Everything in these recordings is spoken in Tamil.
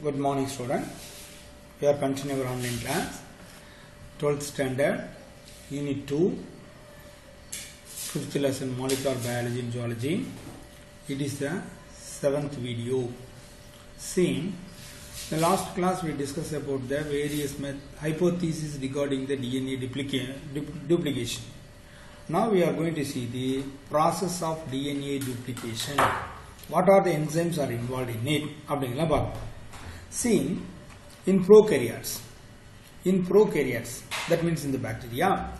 Good morning, student. We are continuing our online class. 12th standard, Unit 2, 5th lesson, Molecular Biology and Zoology. It is the 7th video. See, in the last class we discussed about the various hypotheses regarding the DNA duplication. Now we are going to see the process of DNA duplication. What are the enzymes are involved in it? See, in prokaryotes, that means in the bacteria,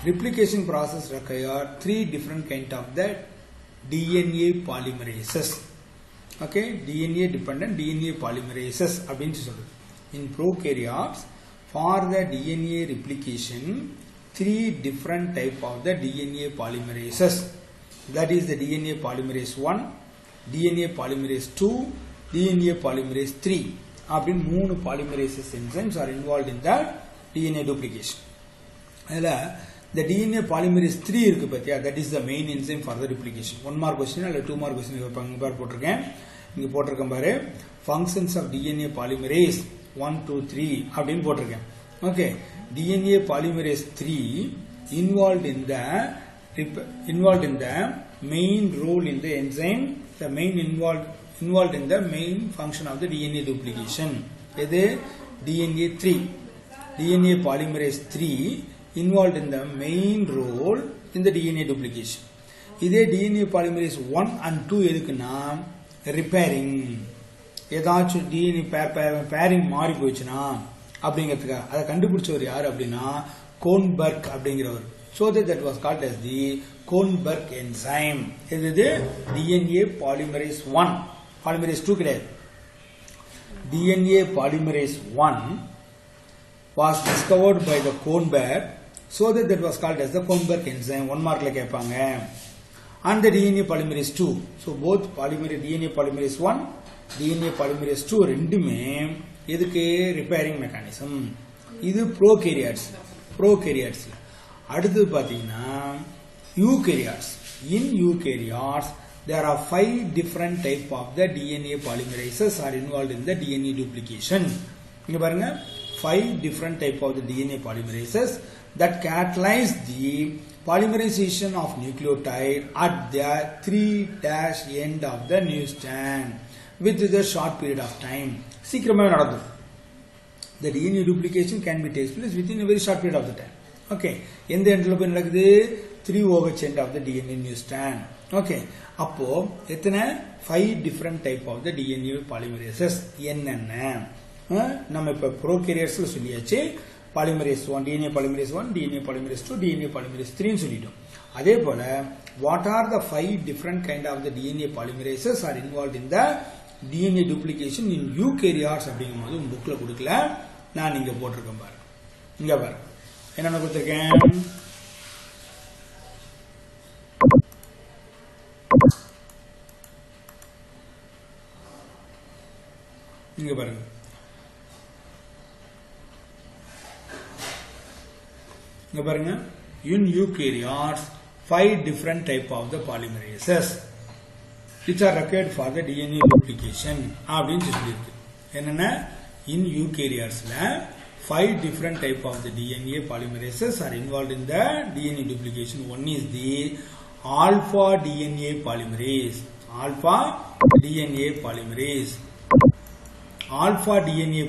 replication process require three different kinds of the DNA polymerases. Okay, DNA dependent DNA polymerases. In prokaryotes, for the DNA replication, three different type of the DNA polymerases. That is the DNA polymerase 1, DNA polymerase 2, DNA polymerase 3. Three polymerases enzymes are involved in the DNA duplication. The DNA polymerase 3 that is the main enzyme for the replication. One more question or two more questions. Functions of DNA polymerase 1, 2, 3. Okay, DNA polymerase 3 involved in the main role in the enzyme, the main involved in the main function of the DNA duplication. This is DNA 3. DNA polymerase 3 involved in the main role in the DNA duplication. This DNA polymerase 1 and 2 edukuna repairing. ஏதாச்சு DNA pairing மாறி போச்சுனா அப்படிங்கிறதுக்கு அதை கண்டுபிடிச்சவர் யார் அப்படினா கோன்பர்க் அப்படிங்கிறவர். So that was called as the Kohnberg enzyme. This is the DNA polymerase 1. Polymerase 2 கிடையாது. DNA polymerase 1 was discovered by the Kohnberg. So that was called as the Kohnberg enzyme. One mark la கேட்பாங்க. And the DNA polymerase 2. So both DNA polymerase 1, DNA polymerase 2 ரெண்டுமே எதுக்கு repairing mechanism. இது prokaryotes. அடுத்து பாத்தீங்கன்னா eukaryotes. In eukaryotes there are 5 different type of the DNA polymerases are involved in the DNA duplication. இங்க பாருங்க 5 different type of the DNA polymerases that catalyze the polymerization of nucleotide at the 3' end of the news stand with the short period of time. சீக்கிரமா நடக்கும். The DNA duplication can be takes place within a very short period of the time. Okay, எந்த எண்ட்ல போய் நடக்குது 3/OH end of the DNA news stand. Okay, அப்போ எத்தனை 5 different type of the DNA polymerases என்னென்ன நம்ம இப்ப prokaryotes ல சொல்லியாச்சு. polymerase 1, DNA polymerase 1, DNA polymerase 2, DNA polymerase 3 ன்னு சொல்லிட்டோம். அதே போல what are the 5 different kind of the DNA polymerases are involved in the DNA duplication in eukaryotes அப்படிங்கும்போது உங்க புக்ல கொடுக்கல, நான் இங்க போட்டிருக்கேன் பாருங்க. இங்க பாருங்க என்னென்ன கொடுத்திருக்கேன். இங்க பாருங்க. இங்க பாருங்க. In eukaryotes 5 different type of the polymerases which are required for the DNA duplication அப்படினு சொல்லிருக்கு. என்னென்ன in eukaryotes 5 different type of the DNA polymerases are involved in the DNA duplication. One is the alpha DNA polymerase. Alpha DNA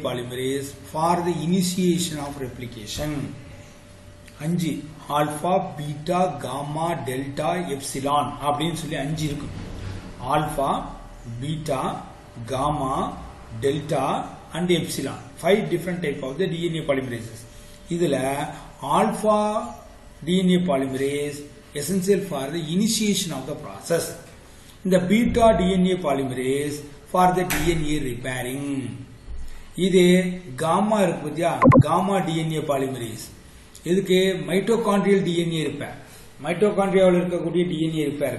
polymerase for the initiation of replication. 5 alpha, beta, gamma, delta, epsilon அப்படின்னு சொல்லி 5 இருக்கு. Alpha, beta, gamma, delta and epsilon. 5 different type of the DNA polymerases. இதுல alpha DNA polymerase essential for the initiation of the process. இந்த beta DNA polymerase for the DNA repairing. இது gamma இருக்கு பாத்தியா, gamma DNA polymerase இதுக்கு mitochondrial DNA repair. மைட்டோகாண்ட்ரியாவில் இருக்கக்கூடிய DNA repair.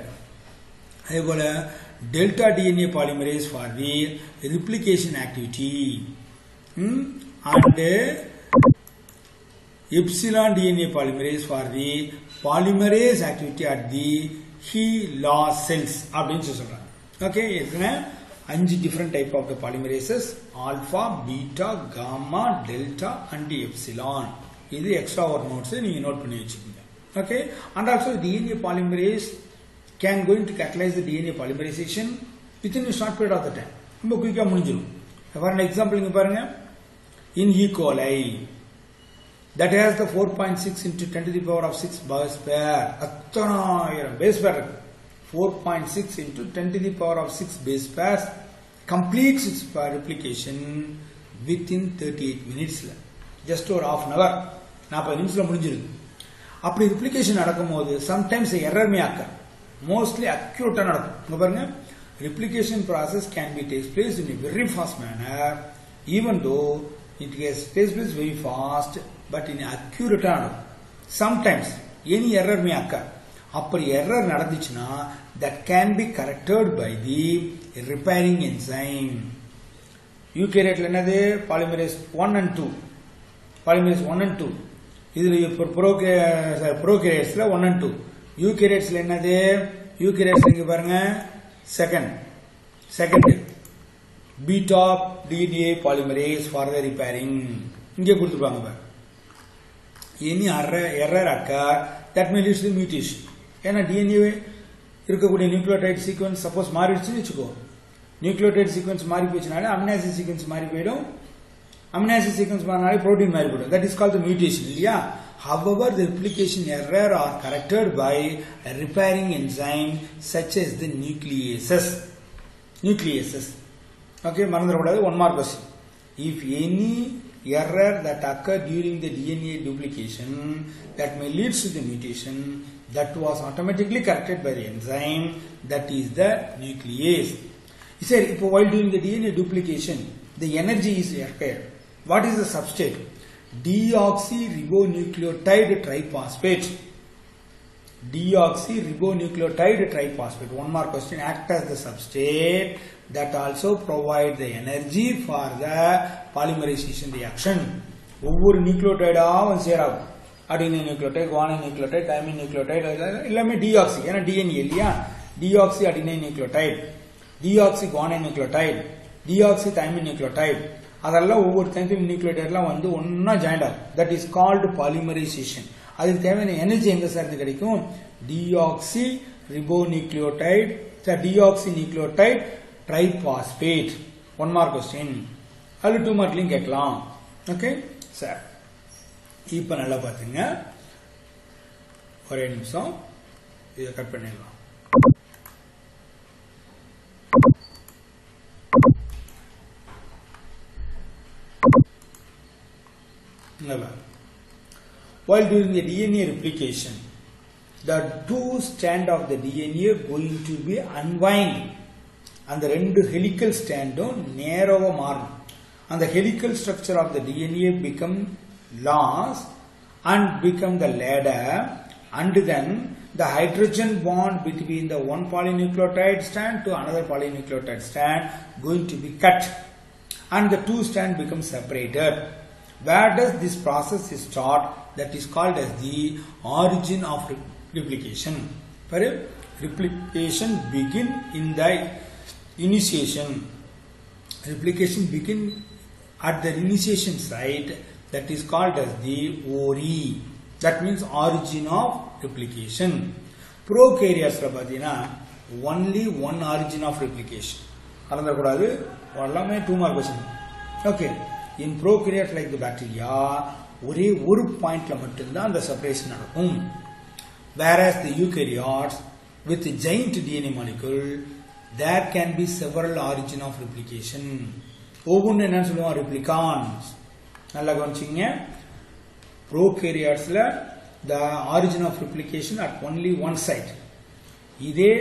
அதே போல delta DNA polymerase for the replication activity. And epsilon DNA polymerase for the polymerase activity at the HeLa cells அப்படின்னு சொல்றாங்க. Okay, 5 different type of the polymerases: alpha, beta, gamma, delta and epsilon. இது extra ஒரு notes நீங்க நோட் பண்ணி வச்சுக்கோங்க. Okay, and also the DNA polymerase can going to catalyze the DNA polymerization within a short period of the time. ரொம்ப குயிக்கா முடிஞ்சிரும். For an example இங்க பாருங்க, in E. coli that has the 4.6 into 10 to the power of 6 base pair. அத்தனாயிரம் base pair 4.6 into 10 to the power of 6 base pairs completes its replication within 38 minutes. Just or half an hour. 40 நிமிஷத்துல முடிஞ்சிருது. அப்படி ரிப்ளிகேஷன் நடக்கும்போது sometimes error may occur. Mostly accurate நடக்கும். இங்க பாருங்க, replication process can be takes place in a very fast manner, even though it takes place very fast, but in accurate நடக்கும். Sometimes any error may occur. அப்படி error நடந்துச்சுன்னா that can be corrected by the repairing enzyme. யூகேரியட்ல என்னது? polymerase 1 and 2. polymerase 1 and 2. இதுல ப்ரோகேரியட்ஸ்ல 1 and 2. யூகேரியட்ஸ்ல என்னது? யூகேரியட்ஸ்ல இங்க பாருங்க, second beta DNA polymerase for the repairing. இங்க கொடுத்துருப்பாங்க பாருங்க. any error occur that may lead to mutation. ஏன்னா DNA இருக்கக்கூடிய நியூக்ளியோடைட் சீக்வன்ஸ் சப்போஸ் மாறிடுச்சுன்னு வச்சுக்கோ, நியூக்ளியோடைட் சீக்வன்ஸ் மாறி போச்சுனாலே அமினோ ஆசிட் சீக்வன்ஸ் மாறி போயிடும், அமினோ ஆசிட் சீக்வன்ஸ் மாறினாலே புரோட்டீன் மாறி போயிடும். That is called the mutation இல்லையா? However, the replication error are corrected by a repairing enzyme such as the nucleases. Okay, மறந்துடக்கூடாது. One more question. If any error that occurred during the DNA duplication that may lead to the mutation, that was automatically corrected by the enzyme, that is the nuclease. He said, while doing the DNA duplication, the energy is required. What is the substrate? Deoxyribonucleotide triphosphate. Deoxyribonucleotide triphosphate. One more question. Act as the substrate that also provide the energy for the polymerization reaction. ஒவ்வொரு நியூக்ளியோடைடா வந்து சேராகும். Adenine nucleotide, guanine nucleotide, thymine nucleotide, எல்லாமே டிஆக்சி. ஏன்னா டிஎன்ஏ இல்லையா? Deoxy adenine nucleotide, deoxy guanine nucleotide, deoxy thymine nucleotide, அதெல்லாம் ஒவ்வொரு தைமின் நியூக்ளியோடைட்லாம் வந்து ஒன்னா ஜாயிண்ட் ஆகும். That is called polymerisation. அதுக்கு தேவையான எனர்ஜி எங்க சார்ந்து கிடைக்கும்? Deoxy ribonucleotide, deoxy nucleotide triphosphate. One mark question. அது 2 மார்க்லயும் கேட்கலாம். ஓகே சார், இப்ப நல்லா பாத்துங்க. ஒரே நிமிஷம், இதை கட் பண்ணிடலாம். While doing the DNA replication, the 2 strands of the DNA going to be unwind. And the 2 helical strands narrow மாறும். And the helical structure of the DNA become lost and become the ladder, and then the hydrogen bond between the one polynucleotide strand to another polynucleotide strand going to be cut, and the 2 strands become separated. Where does this process start? That is called as the origin of replication. Replication begin in the initiation. Replication begin at the initiation site, that is called as the ori. That means origin of replication. Prokaryotes la pathina only one origin of replication. Arandha kodadu vallame 2 mark question. Okay, in prokaryotes like the bacteria ஒரே ஒரு பாயிண்ட்ல மட்டும்தான் அந்த செப்பரேஷன் நடக்கும். Whereas the eukaryotes with the giant DNA molecule, there can be several origin of replication. ஒவ்வொன்று என்ன சொல்லுவோம்? replicons. நல்லா கவனிச்சிங்க. prokaryotesல the origin of replication at only one site. இதே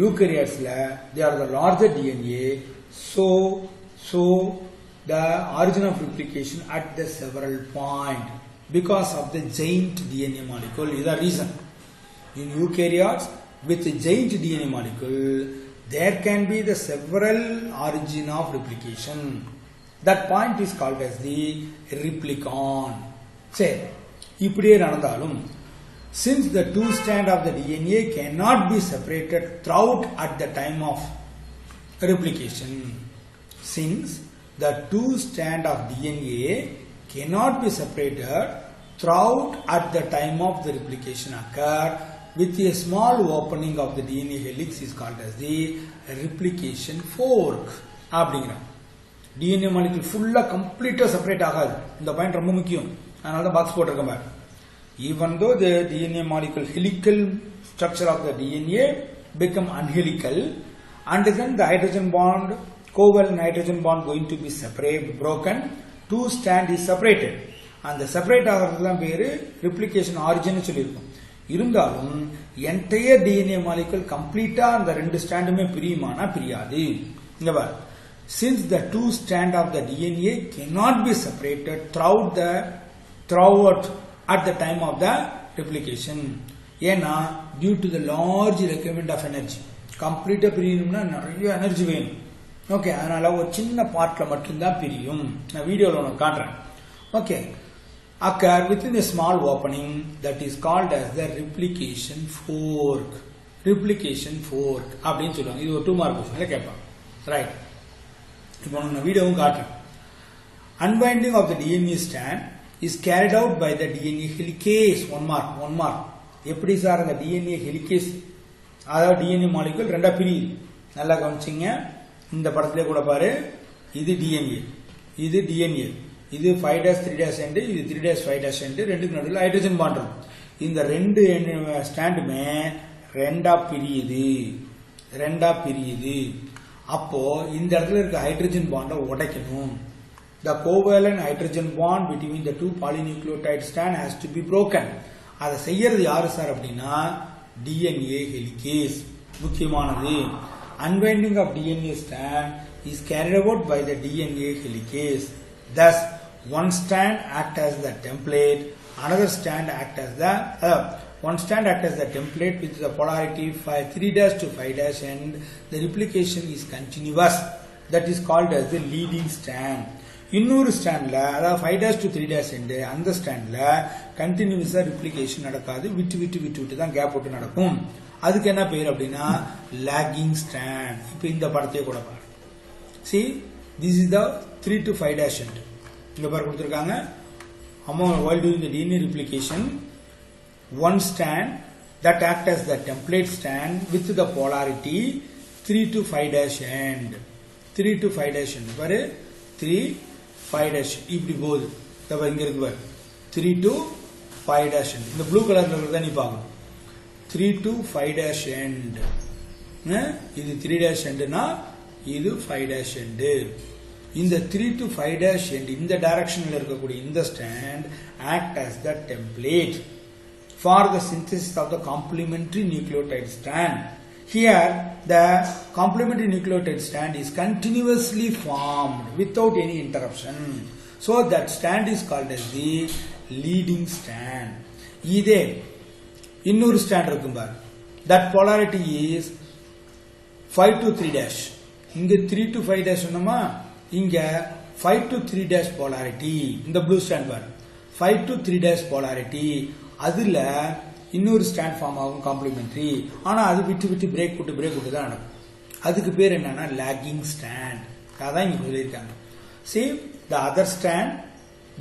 eukaryotesல they are the larger DNA, so the origin of replication at the several point because of the giant DNA molecule. Is the reason. In eukaryotes with the giant DNA molecule, there can be the several origin of replication. That point is called as the replicon. Say, இப்படியே நடந்தாலும், since the 2 strands of the DNA cannot be separated throughout at the time of replication. Since the two strands of DNA cannot be separated throughout at the time of the replication occur with a small opening of the DNA helix is called as the replication fork. அப்படிங்கிறாங்க. DNA molecule ஃபுல்லா கம்ப்ளீட்டா செப்பரேட் ஆகாது. இந்த பாயிண்ட் ரொம்ப முக்கியம். அதனால தான் பாக்ஸ் போட்டிருக்கேன் பாரு. Even though the DNA molecule helical structure of the DNA become unhelical, and then the hydrogen bond, covalent hydrogen bond going to be broken, two strand is separated. And the separate ஆகிறது தான் பேரு replication origin சொல்லியிருக்கோம். இருந்தாலும் entire DNA molecule கம்ப்ளீட்டா அந்த ரெண்டு ஸ்டாண்டுமே பிரியுமானா பிரியாது. இங்க பாரு. Since the two strand of the DNA cannot be separated throughout at the time of the replication, ஏன்னா due to the large requirement of energy, கம்ப்ளீட்டா பிரியணும்னா நிறைய எனர்ஜி வேணும். ஓகே, அதனால ஒரு சின்ன பார்ட்ல மட்டும்தான் பிரியும். நான் வீடியோல உனக்கு காட்டுறேன். Okay, occur within a small opening that is called as the replication fork. replication fork அப்படின்னு சொல்லுவாங்க. இது ஒரு 2 மார்க் क्वेश्चनல கேட்பாங்க. ரைட், இப்போ நான் வீடியோவும் காட்டுறேன். Unwinding of the DNA strand is carried out by the DNA helicase. 1 mark. எப்படி சார் அந்த DNA helicase, அதாவது DNA மாலிகுல் ரெண்டா பிரியுது. நல்லா கவனிச்சிங்க. இந்த படத்திலே கூட பாரு, இது DNA, இது DNA, இது 5' 3' end, இது 3' 5' end, ரெண்டுக்கு நடுவில் ஹைட்ரஜன் பாண்ட் இருக்கும். இந்த ரெண்டு ஸ்டாண்டுமே ரெண்டா பிரியுது. அப்போ இந்த இடத்துல இருக்க ஹைட்ரஜன் பாண்டை உடைக்கணும். The covalent hydrogen bond between the two polynucleotide strand has to be broken. அதை செய்யறது யாரு சார் அப்படின்னா DNA helicase. முக்கியமானது. Unwinding of DNA strand is carried out by the DNA helicase. Thus, one strand acts as the template, another strand acts as the template with the polarity 3' to 5' and the replication is continuous. That is called as the leading strand. இன்னொரு ஸ்டாண்ட்ல, அதாவது 5' to 3' end, அந்த ஸ்டாண்ட்ல கண்டினியூஸா ரிப்ளிகேஷன் நடக்காது. விட்டு தான் கேப் விட்டு நடக்கும். அதுக்கு என்ன பேர் அப்படின்னா லாகிங் ஸ்டாண்ட். இப்ப இந்த படத்தையே கூட பாரு. See, this is the 3 to 5' end. இங்க பாரு கொடுத்திருக்காங்க. While doing the DNA replication, one strand that acts as the template strand with the polarity 3 to 5' end. 3 to 5' end. பாரு, 3, 5' இப்படி போகுது. இங்க இருக்கு பாரு, 3 to 5' end. இந்த ப்ளூ கலர்ல இருக்கிறத நீ பார்க்கணும். 3 to 5' end. இது 3' endனா இது 5' end. இந்த 3 to 5' end இந்த டைரக்ஷன்ல இருக்கக்கூடிய இந்த stand act as the template for the synthesis of the complementary nucleotide strand. Here, the complementary nucleotide strand is continuously formed without any interruption. So, that strand is called as the leading strand. இதே இன்னொரு ஸ்டாண்ட் இருக்கும் பாரு. That polarity is 5 to 3'. இங்க 3 to 5' சொன்னோமா, இங்க 5 to 3' polarity. இந்த ப்ளூ ஸ்டாண்ட் பாரு, 5 to 3' polarity. அதுல இன்னொரு ஸ்டாண்ட் ஃபார்ம் ஆகும் காம்ப்ளிமெண்டரி. ஆனா அது விட்டு பிரேக் விட்டு தான் நடக்கும். அதுக்கு பேர் என்னன்னா லாகிங் ஸ்டாண்ட். அதான் இங்க சொல்லியிருக்காங்க. See, the other strand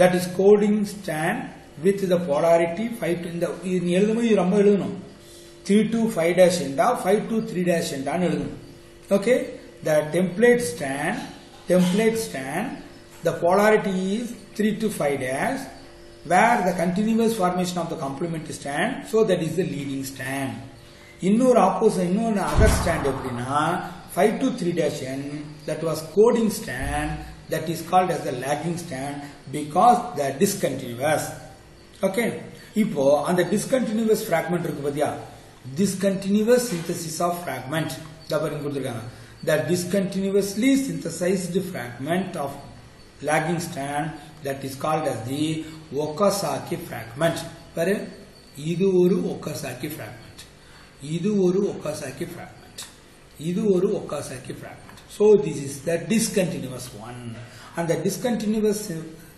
that is coding strand with the polarity 5 to, இந்த எழுதும்போது ரொம்ப எழுதணும். 3 to 5' end, 5 to 3' end எழுதணும். Okay, the template strand, the polarity is 3 to 5', where the continuous formation of the complementary strand, so that is the leading strand. இன்னொரு other strand எப்படின்னா 5 to 3' end, that was coding strand, that is called as the lagging strand because they are discontinuous. Okay, இப்போ அந்த discontinuous fragment இருக்கு பாத்தியா, discontinuous synthesis of fragment தபரின் கொடுத்திருக்காங்க. The discontinuously synthesized fragment of lagging strand, that is called as the Okazaki fragment. பாரு, இது ஒரு Okazaki fragment, இது ஒரு Okazaki fragment, இது ஒரு Okazaki fragment. So this is the discontinuous one. And the discontinuous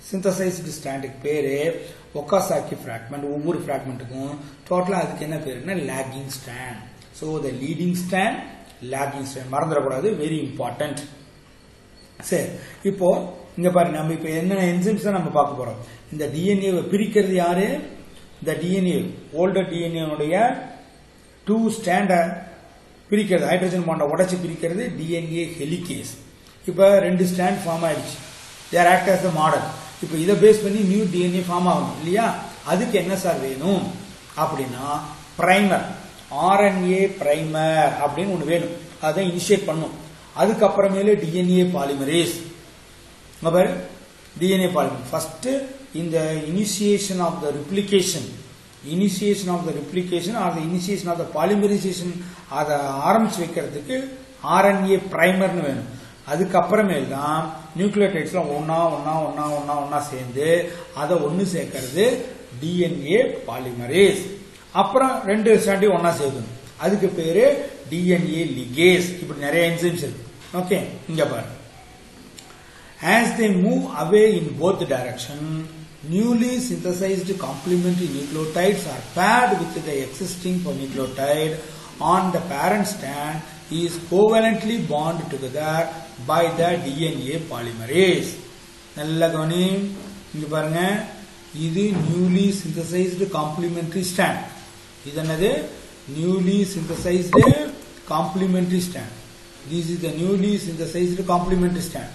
synthesized strand பேரு Okazaki fragment. ஒவ்வொரு fragmentக்கும் டோட்டலா அதுக்கு என்ன பேருன்னா lagging strand. So the leading strand lagging strand. மறந்துடக்கூடாது, வெரி இம்பார்ட்டன்ட். சரி, இப்போ இங்க பாருங்க, நம்ம இப்ப என்ன என்சைம்ஸ் நம்ம பார்க்க போறோம். இந்த டிஎன்ஏவை பிரிக்கிறது யாரு? இந்த டிஎன்ஏ ஓல்டர் டிஎன்ஏ உடைய 2 ஸ்ட்ராண்ட பிரிக்கிறது, ஹைட்ரஜன் பாண்டை உடைச்சு பிரிக்கிறது டிஎன்ஏ ஹெலிகேஸ். இப்ப 2 ஸ்ட்ராண்ட் ஃபார்ம் ஆயிடுச்சு. தேர் ஆக்ட் ஆஸ் த மாடல். இப்ப இதை பேஸ் பண்ணி நியூ டிஎன்ஏ ஃபார்ம் ஆகணும் இல்லையா? அதுக்கு என்ன சார் வேணும் அப்படின்னா பிரைமர், ஆர்என்ஏ பிரைமர் அப்படின்னு ஒண்ணு வேணும். அதை இனிஷியேட் பண்ணும். அதுக்கப்புறமேல DNA polymerase. DNA polymerase first இந்த initiation of the replication, initiation of the replication or the initiation of the polymerisation அதை ஆரம்பிச்சு வைக்கிறதுக்கு ஆர்என்ஏ பிரைமர்னு வேணும். அதுக்கப்புறமேல் தான் நியூக்ளியோடைட்ஸ்லாம் ஒன்னா சேர்ந்து அதை ஒன்னு சேர்க்கறது டிஎன்ஏ பாலிமரேஸ். அப்புறம் 2 ஸ்ட்ராண்டையும் ஒன்னா சேர்க்கணும். அதுக்கு பேரு டிஎன்ஏ லிகேஸ். இப்படி நிறைய என்சைம்ஸ் இருக்கு. ஓகே, இங்க பாருங்க. As they move away in both direction, newly synthesized complementary nucleotides are paired with the existing nucleotide on the parent strand is covalently bonded together by the DNA polymerase. நல்ல கவனி, இங்க பாருங்க, இது newly synthesized complementary strand. இது என்னது? newly synthesized complementary strand. This is the newly synthesized complementary strand.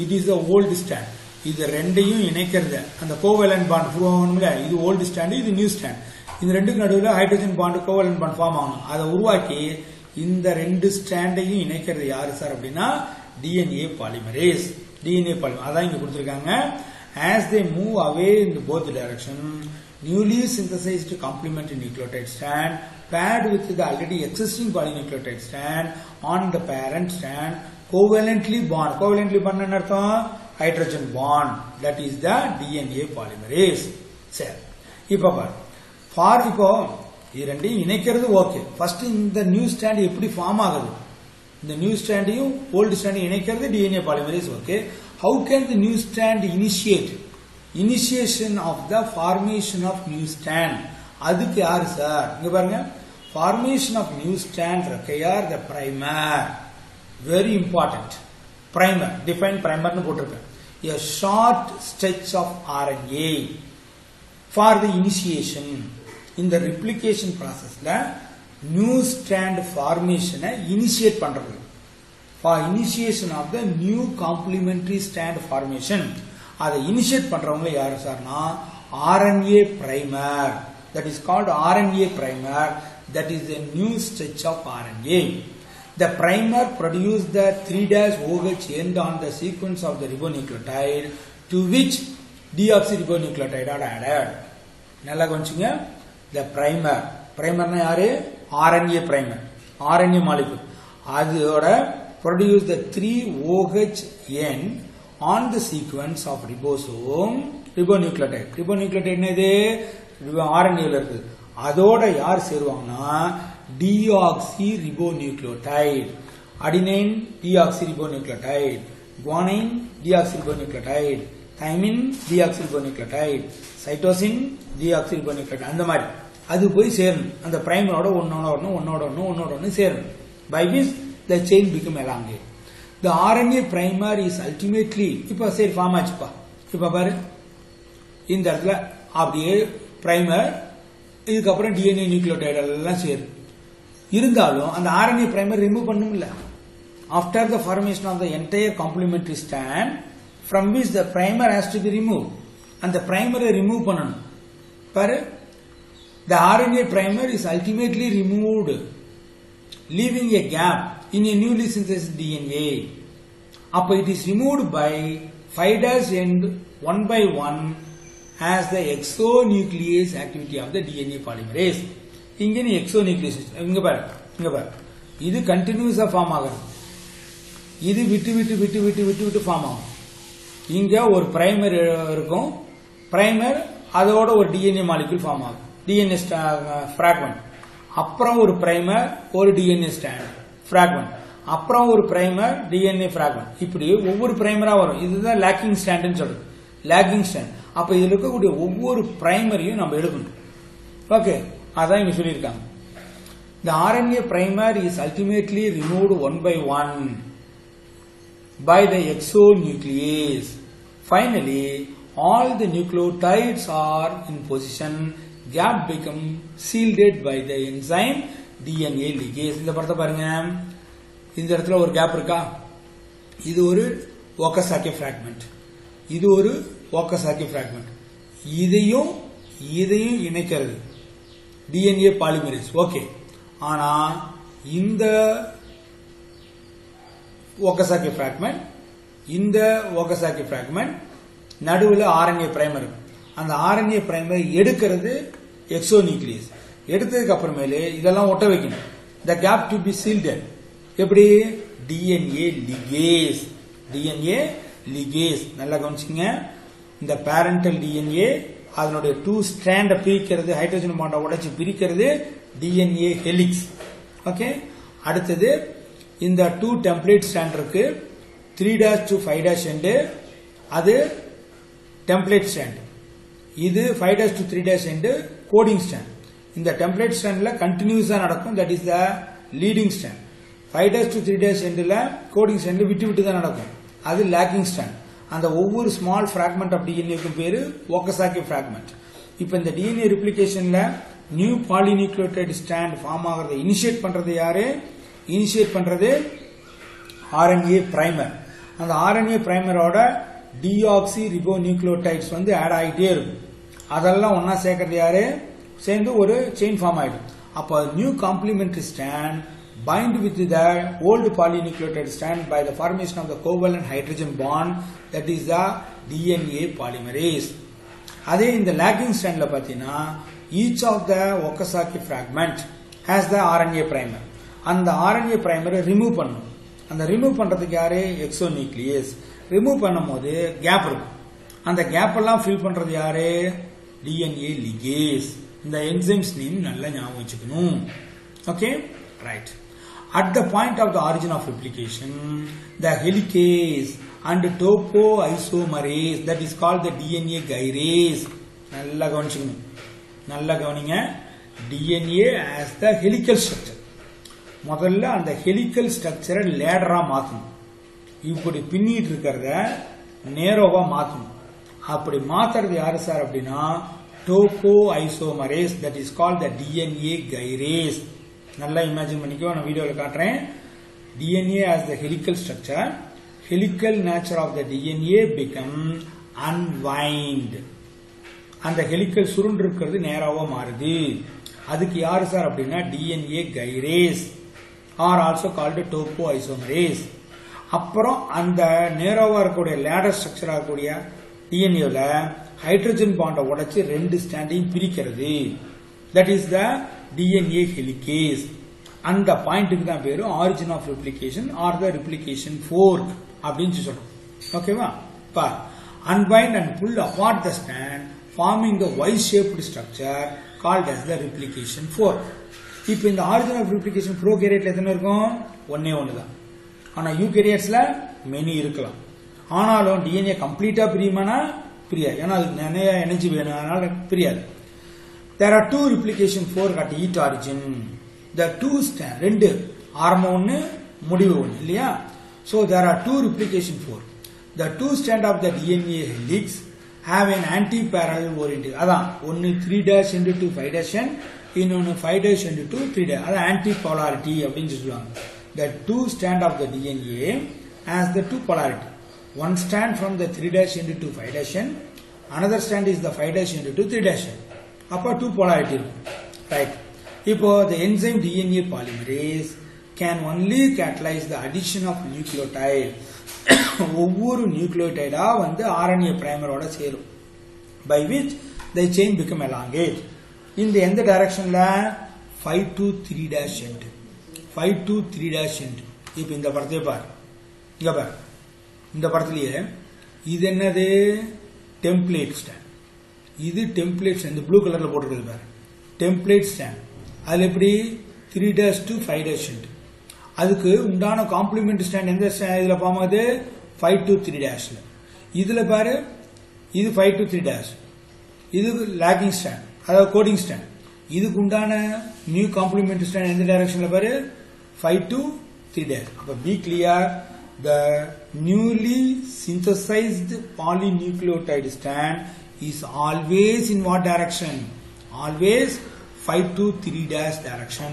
It is the old strand. இது ரெண்டையும் இணைக்கிறது அந்த கோவேலன்ட் பாண்ட் ப்ரூவ் ஆகணும்ல. இது ஓல்டு ஸ்டாண்ட், இது நியூ ஸ்டாண்ட். இந்த ரெண்டுக்கு நடுவில் hydrogen bond covalent bond form ஆகணும். அதை உருவாக்கி இந்த 2 ஸ்டாண்டையும் இணைக்கிறது யாரு சார் அப்படின்னா டிஎன்ஏ பாலிமரேஸ். டிஎன்ஏ பாலிமரேஸ் அதான் இங்க கொடுத்திருக்காங்க. As they move away in both direction, newly synthesized complementary nucleotide strand paired with the already existing polynucleotide strand on the parent strand covalently bond. Covalently bond என்ன அர்த்தம்? hydrogen bond. That is the DNA polymerase. சரி, இப்ப பாரு, இப்போ இது ரெண்டையும் இணைக்கிறது ஓகே. ஃபர்ஸ்ட் இந்த நியூ ஸ்டாண்ட் எப்படி ஃபார்ம் ஆகுது? இந்த நியூ ஸ்டாண்டையும் ஓல்டு ஸ்டாண்டையும் இணைக்கிறது DNA polymerase. Okay, how can the new strand initiate? Initiation of the formation of new strand. அதுக்கு யாரு சார்? இங்க பாருங்க, formation of new strand require the primer. Very important. Primer, define primer nu போட்டிருக்கேன். A short stretch of RNA for the initiation. In the replication process la new strand formation initiate பண்றது. For initiation of the new complementary strand formation, அதை initiate பண்றவங்க யாரு சார்னா RNA primer. That is called RNA primer. That is the new stretch of RNA. The primer produces the 3'OH end on the sequence of the ribonucleotide to which deoxyribonucleotide are added. நல்லா கவனிச்சுங்க. The primer, primerனா யாரு? RNA primer, RNA molecule. அதோட produce the 3'OH end on the sequence of ribosome ribonucleotide. Ribonucleotide என்னது? RNA ல இருக்கு. அதோட யார் சேருவாங்கன்னா deoxyribonucleotide, adenine deoxyribonucleotide, guanine deoxyribonucleotide, thymine deoxyribonucleotide, cytosine deoxyribonucleotide. அந்த மாதிரி அது போய் சேரணும். அந்த பிரைமரோட ஒன்னோட சேரணும். By which the chain become elongate. The RNA primer is ultimately, இப்ப சரி ஃபார்ம் ஆச்சுப்பா. இப்ப பாரு, இந்த இடத்துல அப்படியே பிரைமர், இதுக்கப்புறம் டிஎன்ஏ நியூக்ளியோடைடு எல்லாம் சேரும். இருந்தாலும் அந்த ஆர்என்ஏ பிரைமர் ரிமூவ் பண்ணும்ல. After the formation of the entire complementary strand from which the primer has to be remove. அந்த பிரைமரை ரிமூவ் பண்ணணும். பாரு, the RNA primer is ultimately removed, leaving a gap in a newly synthesized DNA. அப்ப it is removed by 5' end 1 by 1 as the exonuclease activity of the DNA polymerase. இங்க நீ exonuclease, இங்க பாரு, இது கண்டினியூஸா ஃபார்ம் ஆகுது. இது விட்டு ஃபார்ம் ஆகும். இங்க ஒரு பிரைமர் இருக்கும். பிரைமர் அதோட ஒரு டிஎன்ஏ மாலிக்யூல் ஃபார்ம் ஆகும், டிஎன்ஏ ஃபிராக்மெண்ட். அப்புறம் ஒரு பிரைமர், ஒரு டிஎன்ஏ ஸ்டாண்ட் ஃபிராக்மெண்ட், அப்புறம் ஒரு பிரைமர் டிஎன்ஏ ஃபிராக்மெண்ட். இப்படி ஒவ்வொரு பிரைமரா வரும். இதுதான் லேக்கிங் ஸ்டாண்ட்னு சொல்றது, லேக்கிங் ஸ்டாண்ட். அப்ப இதுல இருக்கக்கூடிய ஒவ்வொரு பிரைமரையும் நம்ம எடுக்கணும். ஓகே, அதான் இங்க சொல்லியிருக்காங்க. The RNA primer is ultimately removed one by one by the exonuclease. Finally, all the nucleotides are in position. Gap become sealed by the enzyme DNA ligase. இந்த படத்தை பாருங்க. இந்த இடத்துல ஒரு கேப் இருக்கா? இது ஒரு ஒக்கசாக்கி fragment. இது ஒரு ஒக்கசாக்கி fragment. இதையும் இணைக்கிறது DNA polymerase. ஓகே. ஆனா இந்த ஒக்கசாக்கி fragment இந்த ஒக்கசாக்கி fragment நடுவுல RNA primer. அந்த RNA primer எடுக்கிறது exonuclease. எடுத்ததுக்கு அப்புறமேலே இதெல்லாம் ஒட்ட வைக்கணும். The gap to be sealed. எப்படி? DNA ligase. DNA ligase. நல்லா கவனிச்சுங்க. இந்த parental DNA அதனுடைய 2 strand பிரிக்கிறது, ஹைட்ரஜன் பாண்டை உடைச்சு பிரிக்கிறது DNA helix. ஓகே. அடுத்தது இந்த 2 template strand இருக்கு. 3' to 5' end அது template strand. இது 5' to 3' end coding strand. இந்த template strandல continuous நடக்கும். that is the leading strand. 5' to 3' endல coding strand விட்டு தான் நடக்கும். அது lagging strand. அந்த ஒவ்வொரு small fragment of DNA க்கும் பேரு ஒக்கசாக்கி fragment. இப்போ இந்த DNA replicationல new polynucleotide strand ஃபார்ம் ஆகிறதை இனிஷியேட் பண்றது யாரு? இனிஷியேட் பண்றது RNA primer. அந்த RNA primerோட deoxyribonucleotides வந்து ஆட் ஆகிட்டே இருக்கும். அதெல்லாம் ஒன்னா சேர்க்கறது யாரு? சேர்ந்து ஒரு செயின் ஃபார்ம் ஆயிடும். அப்போ new complementary strand bind with the old polynucleotide strand by the formation of the covalent hydrogen bond, that is the DNA polymerase. அதே இந்த lagging strandல பார்த்தீங்கன்னா each of the Okazaki fragment has the RNA primer. அந்த RNA primer ரிமூவ் பண்ணும். அந்த ரிமூவ் பண்றதுக்கு யாரு? எக்ஸோநியூக்ளியஸ். ரிமூவ் பண்ணும்போது கேப் இருக்கும். அந்த கேப் எல்லாம் ஃபில் பண்றது யாரு? DNA ligase. இந்த என்சைம்ஸ் நேம் நல்லா ஞாபகம் வச்சுக்கணும். Okay, right. At the point of the origin of replication, the helicase and topoisomerase, that is called the DNA gyrase. நல்லா கவனிச்சுக்கணும். நல்லா கவனிங்க. DNA as the helical structure. முதல்ல அந்த ஹெலிக்கல் ஸ்ட்ரக்சரை லேடரா மாற்றணும். இப்படி பின்னிட்டு இருக்கிறத நேரோவா மாற்றணும். அப்படி மாத்துறது யாரு சார் அப்படின்னா topoisomerase, that is called the DNA gyrase. நல்லா இமேஜின் பண்ணிக்கோ, நான் வீடியோவில் காட்டுறேன். DNA as the helical structure, helical nature of the DNA become unwind. அந்த ஹெலிக்கல் சுருண்டு இருக்கிறது நேராவா மாறுது. அதுக்கு யாரு சார் அப்படின்னா DNA gyrase or also called topoisomerase. அப்புறம் அந்த நேராவா இருக்கக்கூடிய லேடர் ஸ்ட்ரக்சர் ஆகக்கூடிய டிஎன்ஏல ஹைட்ரஜன் பாண்டை உடைச்சு 2 ஸ்டாண்டையும் பிரிக்கிறது. That is the DNA helicase. அந்த பாயிண்ட்டுக்கு தான் பேரு origin of replication or the replication fork அப்படின்னு சொல்றோம். ஓகேவா? பார், unbind and pull apart the strand forming the Y-shaped structure called as the replication fork. இப்போ இந்த ஆரிஜின் ஆஃப் ரெப்ளிகேஷன் ப்ரோகேரியட்ல எத்தனை இருக்கும்? ஒன்னே தான். ஆனா யூகேரியட்ஸ்ல மெனி இருக்கலாம். ஆனாலும் டிஎன்ஏ கம்ப்ளீட்டா பிரியுமானா பிரியாது. ஏன்னா அதுக்கு நிறைய எனர்ஜி வேணும், அதனால பிரியாது. There are 2 replication fork at each origin. The 2 strand, 2 ஆரம்பம் ஒன்னு முடிவு ஒன்னு இல்லையா? So there are 2 replication fork. The 2 strand of the DNA helix have an anti-parallel orientation. அதான் ஒன்னு 3' into 2 5' end, இன்னொன்னு 5' into 2 3'. அது anti-polarity அப்படின்னு சொல்லுவாங்க. The 2 strand of the DNA has the 2 polarity. One strand from the 3' into 2 5' end, another strand is the 5' into 2 3' end. அப்போ 2 polarity இருக்கும். ரைட். இப்போ the enzyme DNA polymerase can only catalyze the addition of nucleotide. ஒவ்வொரு நியூக்ளியோடைடா வந்து RNA பிரைமரோட சேரும். By which the chain become elongate. இந்த எந்த டைரக்ஷன்ல? 5 to 3' end. 5 to 3' end. இப்போ இந்த படத்தை பாரு. இங்க பாரு. இந்த படத்திலேயே இது என்னது? Template stand. இது டெம்ப்ளேட் ஸ்டாண்ட். ப்ளூ கலர்ல போட்டுருக்குது பாரு. Template stand. அதுல எப்படி? 3' to 5' end. அதுக்கு உண்டான காம்ப்ளிமெண்ட் ஸ்டாண்ட் எந்த இதுல பாமாது? 5 to 3'. இதுல பாரு, இது 5 to 3'. இது லாகிங் ஸ்டாண்ட், அதாவது கோடிங் ஸ்டாண்ட். இதுக்கு உண்டான நியூ காம்ப்ளிமெண்டரி ஸ்ட்ராண்ட் எந்த டைரக்ஷன்ல பாரு 5 to 3'. அப்ப be clear, the newly synthesized polynucleotide strand is always in what direction? Always 5 to 3' direction.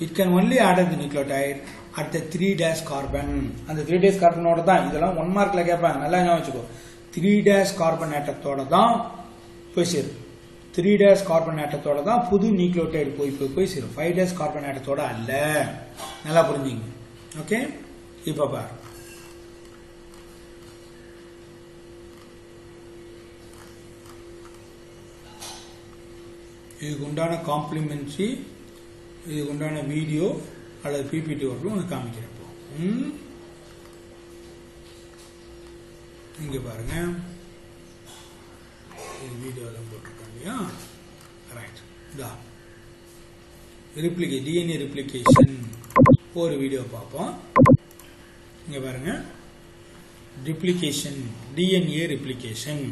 It can only add the nucleotide at the 3' carbon. And the 3' carbon ஓட தான் இதெல்லாம் 1 மார்க்ல கேட்பாங்க, நல்லா ஞாபகம் வச்சுக்கோ. 3' கார்பன் ஆட்டத்தோட தான் போய் சேரும். 3' கார்பன் ஆட்டத்தோட தான் புது நியூக்ளியோடைடு போய் சேரும். 5' கார்பன் ஆட்டத்தோட அல்ல. நல்லா புரிஞ்சுங்க. ஓகே, இப்ப பாரு. இதுக்கு உண்டான காம்ப்ளிமெண்ட்ரி, இதுக்கு உண்டான வீடியோ அல்லது பிபிடி ஒர்க் உனக்கு காமிக்கிறப்போ இங்க பாருங்க, வீடியோ எல்லாம் போட்டிருக்காங்க இல்லையா? ரைட், டிஎன்ஏ ரிப்ளிகேஷன் ஒரு வீடியோ பார்ப்போம். இங்க பாருங்க, ரிப்ளிகேஷன், டிஎன்ஏ ரிப்ளிகேஷன்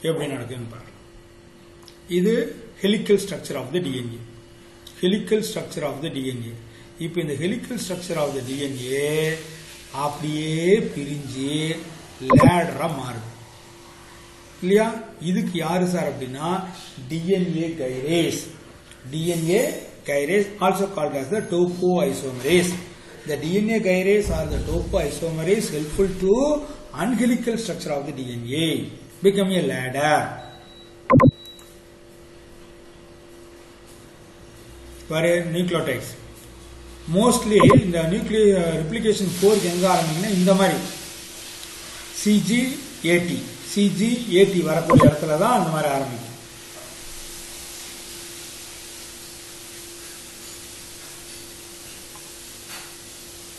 எப்படி நடக்குதுன்னு பாருங்க. இது helical structure of the DNA. Helical structure of the DNA. இப்போ இந்த helical structure of the DNA அப்படியே பிரிஞ்சு லேடரா மாறுது இல்லையா? இதுக்கு யாரு சார் அப்படின்னா DNA gyrase. DNA gyrase also called as the topoisomerase. The DNA gyrase or the topoisomerase helpful to unhelical structure of the DNA, becoming a ladder. For nucleotides, mostly இந்த nuclear replication 4 எங்க ஆரம்பிக்கும்னா இந்த மாதிரி CG80 வரக்கூடிய இடத்துல தான் அந்த மாதிரி ஆரம்பிக்கும்.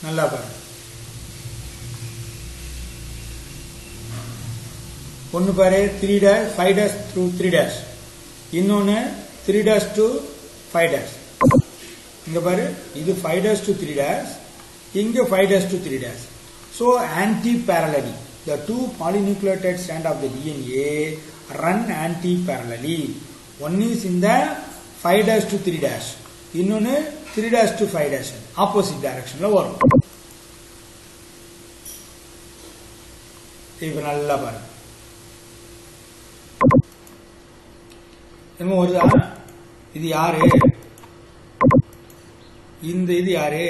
நல்லா பாருங்க, ஒன்னு பாரு 3' 5' through 3', இன்னொன்னு 3' to 5'. இங்க பாரு, இது 5' to 3', இங்க 5' to 3'. So anti-parallelly, the two polynucleotide strand of the DNA run anti-parallelly. One is in the 5' to 3', இன்னொன்னு 3' to 5', opposite directionல வரும். இப்ப நல்லா பாருங்க, என்ன வருதா? இது யாரு? இது யாரு?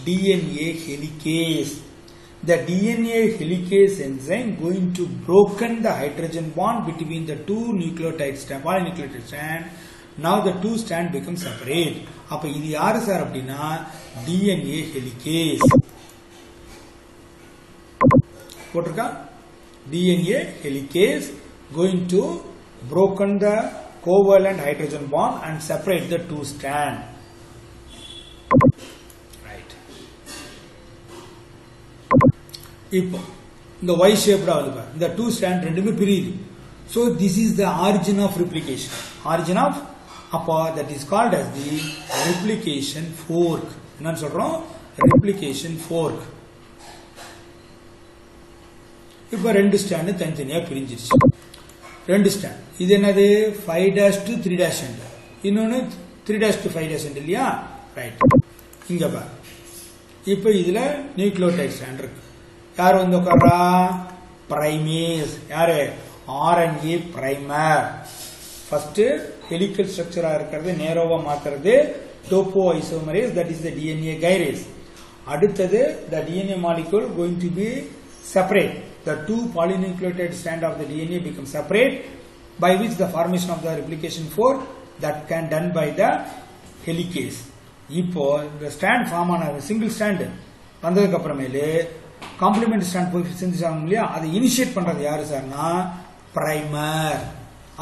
DNA helicase. The DNA helicase enzyme going to broken the hydrogen bond between the two nucleotide strand, polynucleotide strand. Now the two strand become separate. அப்ப இது யாரு சார் அப்படின்னா DNA helicase. போட்டிருக்கா? DNA helicase going to broken the covalent hydrogen bond and separate the two strand. Right. இப்போ இந்த Y shaped ஆகுது பாரு, இந்த two strand ரெண்டுமே பிரியுது. So this is the origin of replication. Origin of, அப்போ that is called as the replication fork. என்னன்னு சொல்றோம்? replication fork. இப்போ ரெண்டு ஸ்டாண்ட் தனித்தனியா பிரிஞ்சிருச்சு. ரெண்டு ஸ்டாண்ட், இது என்னது 5' to 3', இன்னொன்னு 3' to 5' இல்லையா? ரைட், இங்க பாரு. இப்போ இதுல நியூக்ளியோடைட் ஸ்டாண்ட் இருக்கு. யார் வந்து உட்கார்றா? பிரைமேஸ். யாரு? RNA primer. ஃபர்ஸ்ட் ஹெலிக்கல் ஸ்ட்ரக்சரா இருக்கிறது நேரோவா மாத்துறது topoisomerase, that is the DNA gyrase. அடுத்தது the DNA molecule going to be separate. The two polynucleotide strand of the DNA become separate, by which the formation of the replication fork that can done by the helicase. இப்போ இந்த ஸ்டாண்ட் ஃபார்ம் ஆன சிங்கிள் ஸ்டாண்ட் வந்ததுக்கு அப்புறமேலு காம்ப்ளிமெண்ட் ஸ்டாண்ட் போய் செஞ்சுட்டாங்க இல்லையா? அதை இனிஷியேட் பண்றது யாரு சார்னா primer,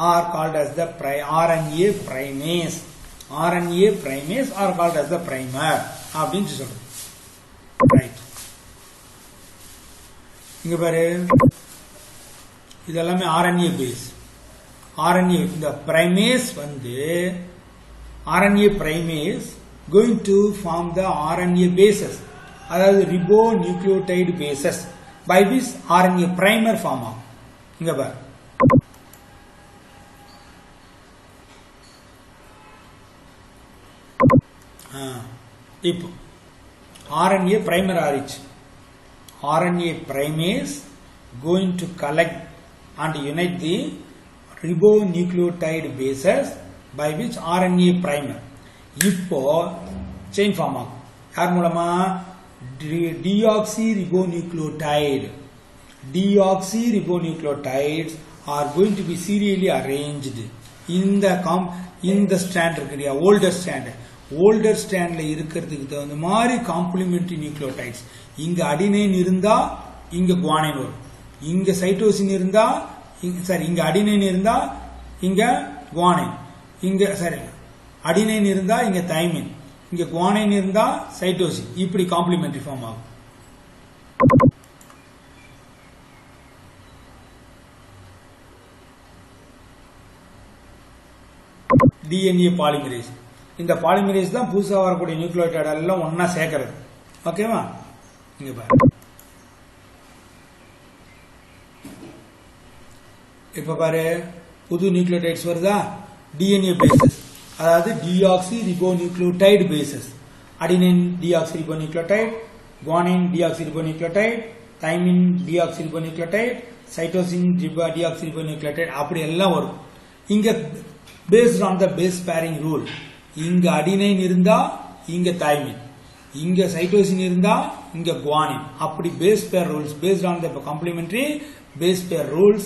or called as the RNA primase. RNA primase are called as the primer அப்படின்னு சொல்றோம். ரைட், இங்க பாரு, இதெல்லாமே RNA பேஸ். RNA இந்த பிரைமேஸ் வந்து RNA primase going to form the RNA bases, அதாவது ribonucleotide bases, by which RNA primer form ஆகும். இங்க பாரு, இப்போ RNA primer RH. RNA primase going to collect and unite the ribonucleotide bases by which RNA primer. இப்போ chain form ஆகும். யார் மூலமா? Deoxyribonucleotide. Deoxyribonucleotides are going to be serially arranged in the strand இருக்குறியா, older strandல இருக்கிறதுக்கு தகுந்த மாதிரி complementary nucleotides. இங்க அடினைன் இருந்தா இங்க குவானைன் வரும், இங்க சைட்டோசின் இருந்தா இங்க அடினைன் இருந்தா இங்க குவானைன், இங்க அடினைன் இருந்தா இங்க தைமின், இங்க குவானைன் இருந்தா சைட்டோசின். இப்படி காம்ப்ளிமெண்டரி ஃபார்ம் ஆகும். DNA polymerase. இந்த பாலிமரேஸ் தான் புதுசா வரக்கூடிய நியூக்ளியோடைட் எல்லாம் ஒன்னா சேர்க்கிறது. ஓகேவா? இங்க பாருங்க. இப்ப பாரு, புது நியூக்ளியோடைட்ஸ் வருதா? DNA பேசஸ், அதாவது deoxyribonucleotide bases. Adenine deoxyribonucleotide, guanine deoxyribonucleotide, thymine deoxyribonucleotide, cytosine deoxyribonucleotide, அப்படி எல்லாம் வரும். இங்க based on the base pairing rule, இங்க அடினைன் இருந்தா இங்க தைமின், இங்க சைட்டோசின் இருந்தா இங்க குவானின். அப்படி base pair rules, based on the complementary base pair rules,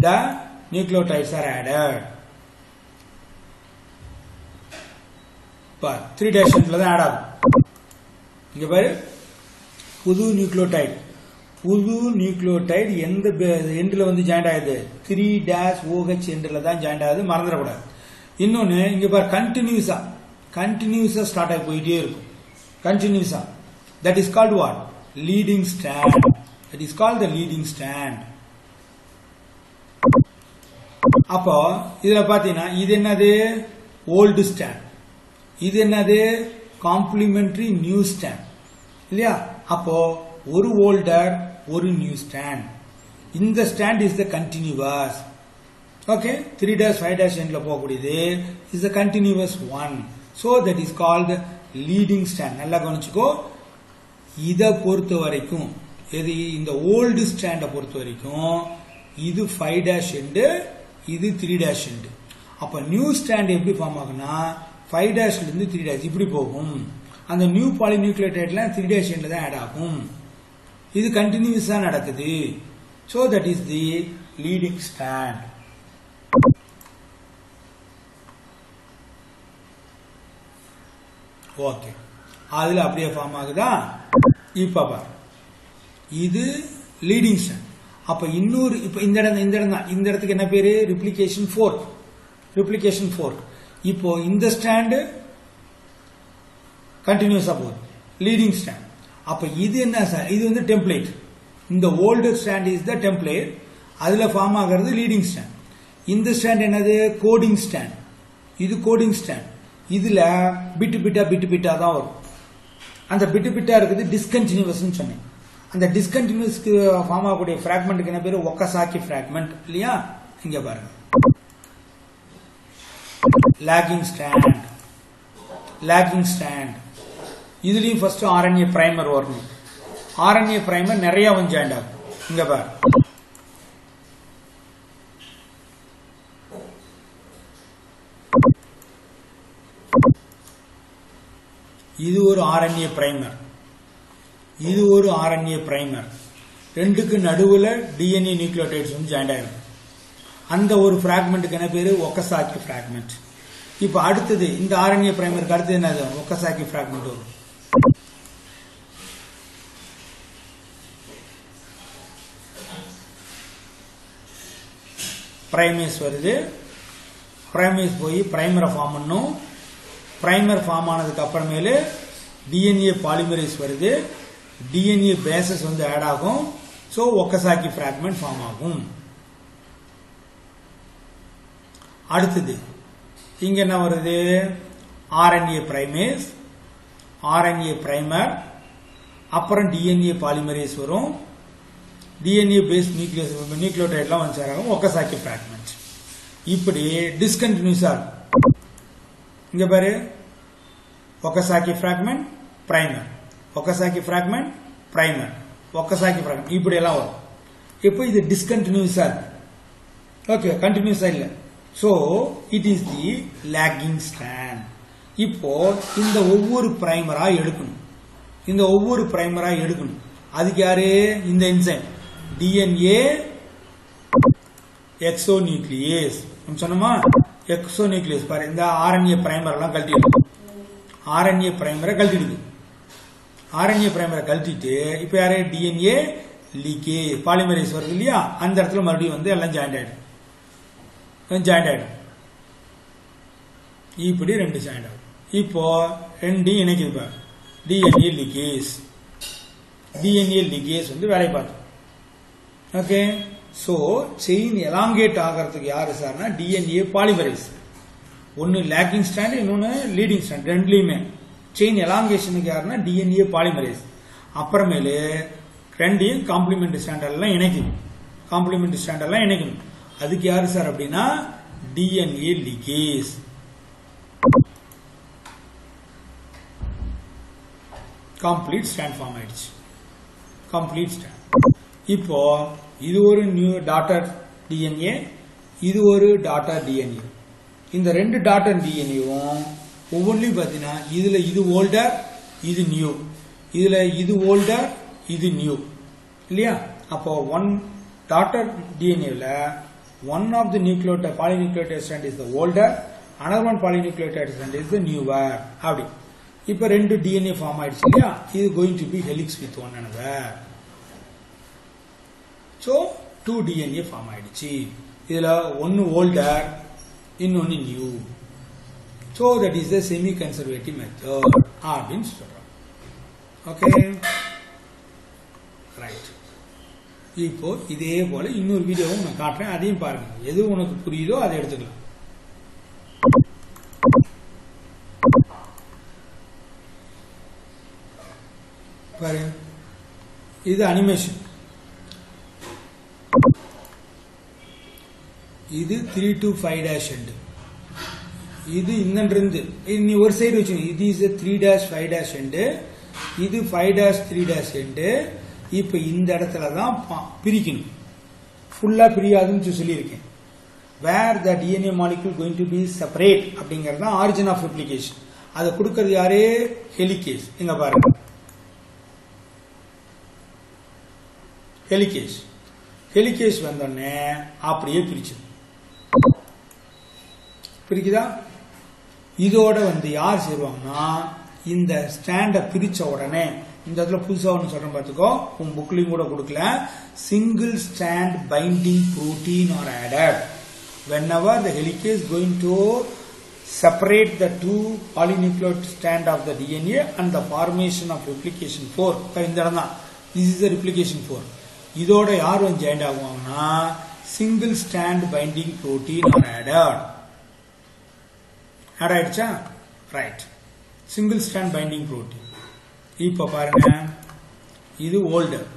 the nucleotides are added. பார் 3' தான் ஆட் ஆகும். இங்க பாரு, புது நியூக்ளியோடைடு எந்த எண்ட்ல வந்து ஜாயிண்ட் ஆகுது? 3-OH எண்ட்ல தான் ஜாயிண்ட் ஆகுது, மறந்துடக்கூடாது. இன்னொன்னு இங்க பாரு, கண்டினியூஸா ஸ்டார்ட் ஆகி போயிட்டே இருக்கும். கண்டினியூஸா, that is called what? Leading strand. That is called the leading strand. அப்போ இதுல பாத்தீங்கன்னா இது என்னது? Old strand. இது என்னது? காம்ப்ளிமெண்டரி நியூ ஸ்ட்ராண்ட் இல்லையா? அப்போ ஒரு ஓல்டர் ஒரு நியூ ஸ்ட்ராண்ட். இந்த strand is the continuous. Okay, 3-5 எண்ட்ல போகக்கூடியது is the continuous one. So that is called leading strand. நல்லா கவனிச்சுக்கோ. இத பொறுத்த வரைக்கும், இது இந்த ஓல்டு ஸ்ட்ராண்ட பொறுத்த வரைக்கும் இது 5' எண்டு, இது 3' எண்டு. அப்ப நியூ ஸ்ட்ராண்ட் எப்படி ஃபார்ம் ஆகும்னா 5' இருந்து 3' இப்படி போகும். அந்த நியூ பாலிநியூக்ளியோடைட்ல 3' எண்ட்ல தான் ஆட் ஆகும். இது கண்டினியூஸா நடக்குது. So that is the leading strand. Okay, அதுல அப்படியே ஃபார்ம் ஆகுதா? இப்ப பாரு, இது லீடிங் ஸ்ட்ராண்ட். அப்ப இன்னொரு, இப்ப இந்த இடம் தான், இந்த இடத்துக்கு என்ன பேரு? Replication fork. இப்போ இந்த ஸ்ட்ராண்ட் கண்டினியூஸா போகுது, லீடிங் ஸ்ட்ராண்ட். அப்ப இது என்ன சார்? இது வந்து டெம்ப்ளேட். இந்த old strand is the template, அதுல ஃபார்ம் ஆகிறது லீடிங் ஸ்ட்ராண்ட். இந்த ஸ்ட்ராண்ட் என்னது? Coding strand. இது கோடிங் ஸ்ட்ராண்ட். இதுல பிட்டு பிட்டா தான் வரும். அந்த பிட்டு பிட்டா இருக்குது டிஸ்கண்டினியூவஸ் சொன்னேன். அந்த டிஸ்கண்டினியூஸ்க்கு ஃபார்ம் ஆகக்கூடிய பிராக்மெண்ட்டுக்கு என்ன பேரு? ஒக்கசாக்கி பிராக்மெண்ட் இல்லையா? இங்க பாருங்க, லாகிங் ஸ்ட்ராண்ட். இதுலயும் ஃபர்ஸ்ட் RNA பிரைமர் வரணும். RNA பிரைமர் நிறைய வந்து ஜாயிண்ட் ஆகும். இங்க பாரு, இது ஒரு RNA பிரைமர், இது ஒரு RNA பிரைமர். ரெண்டுக்கு நடுவுல DNA நியூக்ளியோடைட்ஸ் வந்து ஜாயிண்ட் ஆயிருக்கு. அந்த ஒரு பிராக்மெண்ட்டுக்கு என்ன பேரு? ஒக்கசாக்கி பிராக்மெண்ட். இப்ப அடுத்தது இந்த RNA பிரைமருக்கு அடுத்தது என்னது? ஒக்கசாக்கி பிராக்மெண்ட் வரும். பிரைமேஸ் வருது. பிரைமேஸ் போய் பிரைமரை ஃபார்ம் பண்ணும். பிரைமர் ஃபார்ம் ஆனதுக்கு அப்புறமேலு DNA பாலிமரேஸ் வருது. DNA பேசஸ் வந்து ஆட் ஆகும். சோ ஒக்கசாக்கி பிராக்மெண்ட் ஃபார்ம் ஆகும். அடுத்தது இங்க என்ன வருது? RNA பிரைமேஸ், RNA பிரைமர், அப்புறம் DNA பாலிமரேஸ் வரும். DNA பேஸ் நியூக்ளியோடைட்லாம் வந்து சேராகும். ஒக்கசாக்கி பிராக்மெண்ட். இப்படி டிஸ்கண்டினியூஸா இருக்கும். இங்க பாரு, Okazaki fragment primer Okazaki fragment primer Okazaki fragment இப்படி எல்லாம் வரும். இப்போ இது டிஸ்கண்டினியூஸா இருக்கு. ஓகே, கண்டினியூஸா இல்ல. So it is the lagging strand. இப்போ இந்த ஒவ்வொரு பிரைமரா எடுக்கணும். இந்த ஒவ்வொரு பிரைமரா எடுக்கணும். அதுக்கு யாரு? இந்த என்சைம் DNA எக்ஸோநியூக்ளியேஸ். நம்ம சொன்னோமா எக்ஸோநியூக்ளியஸ் பாரு, இந்த RNA பிரைமர் எல்லாம் கழட்டிடுது. RNA பிரைமரை கழட்டிடுது. RNA பிரைமரை கழட்டிட்டு இப்ப யாரு? DNA லீக்கேஜ் பாலிமரேஸ் வருது இல்லையா, அந்த இடத்துல மறுபடியும் வந்து எல்லாம் ஜாயிண்ட் ஆயிடும். இப்படி ரெண்டு ஜாயிண்ட் ஆகும். இப்போ ரெண்டையும் இணைக்குது. DNA லீக்கேஜ் வந்து வேலை பார்த்தோம். ஓகே, சோ செயின் எலாங்கேட் ஆகிறதுக்கு யாரு சார்னா DNA பாலிமரேஸ். ஒன்னு லேக்கிங் ஸ்டாண்ட், இன்னொன்னு லீடிங் ஸ்டாண்ட். ரெண்டுலயுமே செயின் எலாங்கேஷனுக்கு யாருன்னா DNA பாலிமரேஸ். அப்புறமேலு ரெண்டையும் காம்ப்ளிமெண்டரி ஸ்டாண்டர்ட்லாம் இணைக்கணும். அதுக்கு யாரு சார் அப்படின்னா DNA ligase. Complete strand form ஆயிடுச்சு. Complete strand. இப்போ இது ஒரு நியூ டாட்டர் DNA, இது ஒரு டாட்டர் DNA. இந்த ரெண்டு டாட்டர் DNAவும் ஒவ்வொன்றிலும் பார்த்தீங்கன்னா இதுல இது ஓல்டர், இது நியூ, இதுல இது ஓல்டர், இது நியூ இல்லையா. அப்போ ஒன் டாட்டர் DNAல one of the nucleotide polynucleotide strand is the older, another one polynucleotide strand is the newer. அப்படி இப்ப ரெண்டு DNA ஃபார்ம் ஆயிடுச்சு இல்லையா. இது going to be helix with one another. So 2 DNA form ஆயிடுச்சு. இதுல ஒன்னு ஓல்டர், இன்னொன்னு new. So that is the semi conservative method அப்படின்னு சொல்றோம். Okay, right. இப்போ இதே போல இன்னொரு வீடியோவும் நான் காட்டுறேன், அதையும் பாருங்க. எது உனக்கு புரியுதோ அதை எடுத்துக்கலாம். பாரு, இது அனிமேஷன். இது 3 to 5' end. இது இன்னிருந்து நீ ஒரு சைடு வச்சு, இது இஸ் 3'5' end, இது 5'3' end. இப்ப இந்த இடத்துல தான் பிரிக்கணும். ஃபுல்லா பிரியாதுன்னு சொல்லியிருக்கேன். Where the DNA molecule going to be separate அப்படிங்கிறது தான் ஆரிஜின் ஆஃப் ரெப்ளிகேஷன். அதை கொடுக்கறது யாரு? ஹெலிகேஸ். இங்க பாருங்க, ஹெலிகேஸ் வந்தோடனே அப்படியே பிரிக்குதா. இதோட வந்து யார் சேருவாங்கன்னா, இந்த ஸ்டாண்ட பிரிச்ச உடனே இந்த இடத்துல புதுசா ஒன்று சொல்றேன் பார்த்துக்கோ, உன் புக்லையும் கூட கொடுக்கல. Single strand binding protein are added whenever the helicase going to separate the two polynucleotide strand of the DNA and the formation of replication 4. இந்த இடம் தான், this is the replication 4. இதோட யார் வந்து ஜாயிண்ட் ஆகுவாங்கன்னா single strand binding protein are added. Add ஆயிடுச்சா? Right. Single strand binding protein. இப்ப பாருங்க, இது ஓல்டர்,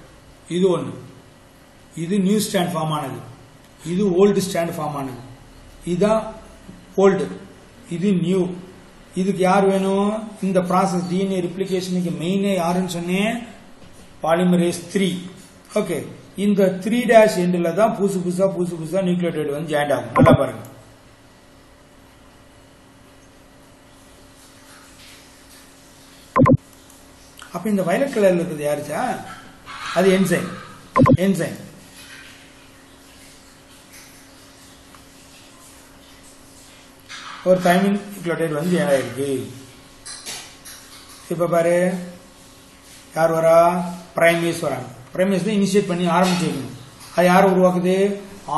இது ஒன்று, இது நியூ ஸ்டாண்ட் ஃபார்ம் ஆனது, இது ஓல்டு ஸ்டாண்ட் ஃபார்ம் ஆனது. இதுதான் ஓல்டு, இது நியூ. இதுக்கு யார் வேணும்? இந்த ப்ராசஸ் DNA ரெப்ளிகேஷனுக்கு மெயினே யாருன்னு சொன்னேன்? பாலிமரேஸ் 3. ஓகே, இந்த 3' எண்ட்ல தான் புதுசு புதுசா நியூக்ளியோடைடு வந்து ஜாயிண்ட் ஆகும். நல்லா பாருங்க. அப்ப இந்த வயலட் கலர்ல இருக்கிறது யாருச்சா? அது என்சைம். ஒரு தைமின் நியூக்ளியோடைடு வந்து ஆயிருக்கு. இப்ப பாரு, யார் வரா? பிரைமேஸ் வராங்க. பிரைமேஸ் தான் இனிஷியேட் பண்ணி ஆரம்பிச்சிருக்கணும். அது யாரை உருவாக்குது?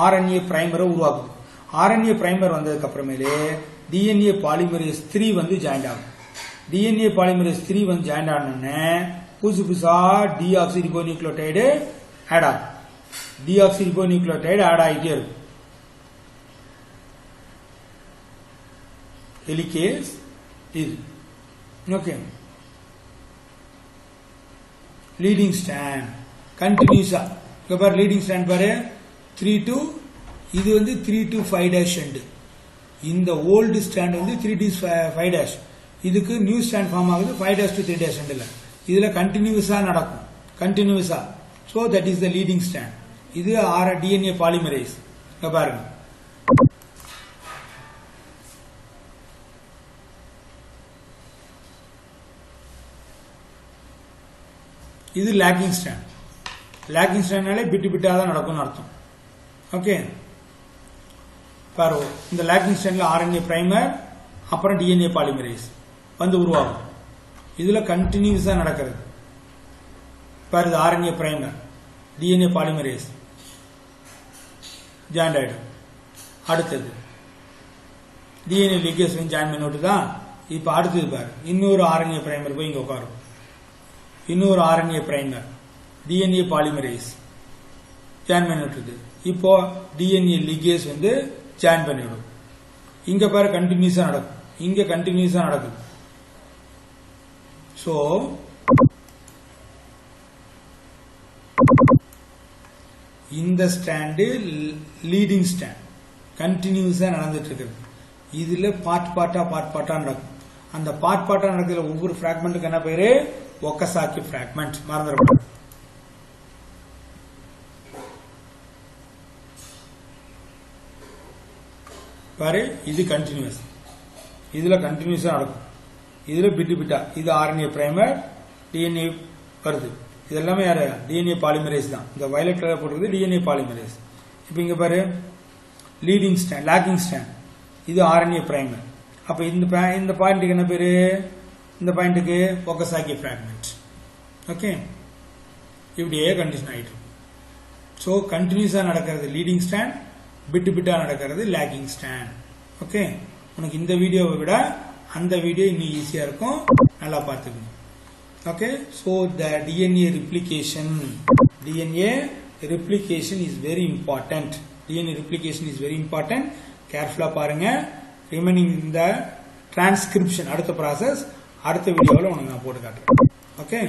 RNA பிரைமரை உருவாக்குது. RNA பிரைமர் வந்ததுக்கு அப்புறமேலே DNA பாலிமரேஸ் 3 வந்து ஜாயிண்ட் ஆகும். DNA பாலிமரேஸ் 3 வந்து ஜாயிண்ட் ஆனோடனே புதுசா டிஆக்சிரிபோநியூக்ளியோடைடு ஆட் ஆகும். டிஆக்சிரிபோநியூக்ளியோடைடு ஆட் ஆகிட்டே இருக்கும். ஹெலிகேஸ் இது. ஓகே, லீடிங் ஸ்டாண்ட் கண்டினியூஸா. இங்க பாரு, லீடிங் ஸ்டாண்ட் பாரு, 3 to இது வந்து 3 to 5' end. இந்த ஓல்டு ஸ்டாண்ட் வந்து 3 to 5'. இதுக்கு நியூ ஸ்டாண்ட் ஃபார்ம் ஆகுது 5' to 3' எண்ட்ல. இதுல கண்டினியூஸா நடக்கும், கண்டினியூஸா. So that is the leading stand. இது டிஎன்ஏ பாலிமரேஸ். இங்க பாருங்க, இது லேக்கிங் ஸ்டாண்ட். லேக்கிங் ஸ்டாண்ட்னாலே பிட்டு பிட்டா தான் நடக்கும்னு அர்த்தம். ஓகே, பாருங்க, இந்த லேக்கிங் ஸ்டாண்ட்ல ஆர்என்ஏ பிரைமர் அப்புறம் டிஎன்ஏ பாலிமரேஸ் வந்து உருவாகும். இதுல கண்டினியூஸா நடக்கிறது. பாருங்க, RNA primer DNA polymerase join ஆயிடும். அடுத்தது டிஎன்ஏ லிகேஸ் ஜாயின் பண்ணி விட்டு தான். இப்ப அடுத்தது பாரு, இன்னொரு ஆர்என்ஏ பிரைமர் போய் இங்க உட்காரும். இன்னொரு RNA primer DNA polymerase join பண்ணி விட்டுருது. இப்போ டிஎன்ஏ லிகேஸ் ஜாயின் பண்ணிவிடும். இங்க பாரு கண்டினியூஸா நடக்கும், இங்க கண்டினியூஸா நடக்குது. சோ இந்த ஸ்டாண்டு லீடிங் ஸ்டாண்ட் கண்டினியூஸா நடந்துட்டு இருக்குது. இதுல பார்ட் பார்ட்டா நடக்கும். அந்த பார்ட் பார்ட்டா நடக்கிறதுல ஒவ்வொரு பிராக்மெண்ட்டுக்கு என்ன பேரு? ஒக்கசாக்கி பிராக்மெண்ட். மறந்துடக்கூடாது. பாரு, இது கண்டினியூஸ். இதுல கண்டினியூஸா நடக்கும். இதுல பிட்டு பிட்டா. இது ஆர்என்ஏ பிரைமர் டிஎன்ஏ வருது. இது எல்லாமே யாரு? டிஎன்ஏ பாலிமரேஸ் தான். இந்த வயலட் கலர் போட்டுருது டிஎன்ஏ பாலிமரேஸ். இப்ப இங்க பாரு, லீடிங் ஸ்டாண்ட், லேக்கிங் ஸ்டாண்ட், இது ஆர்என்ஏ பிரைமர். அப்ப இந்த பாயிண்ட்டுக்கு என்ன பேரு? இந்த பாயிண்ட்டுக்கு ஒக்கசாக்கி பிராக்மெண்ட். ஓகே, இப்படியே கண்டிஷன் ஆயிட்டு. சோ கண்டினியூஸா நடக்கிறது லீடிங் ஸ்டாண்ட், பிட்டு பிட்டா நடக்கிறது லேக்கிங் ஸ்டாண்ட். ஓகே, உனக்கு இந்த வீடியோவை விட அந்த வீடியோ இன்னும் ஈஸியா இருக்கும், நல்லா பார்த்துக்கணும். Okay, so the DNA replication is very important. DNA replication is very important. Carefully பாருங்க. Remaining in the transcription, அடுத்த process அடுத்த வீடியோல உங்களுக்கு நான் போட்டு காட்டுறேன். Okay.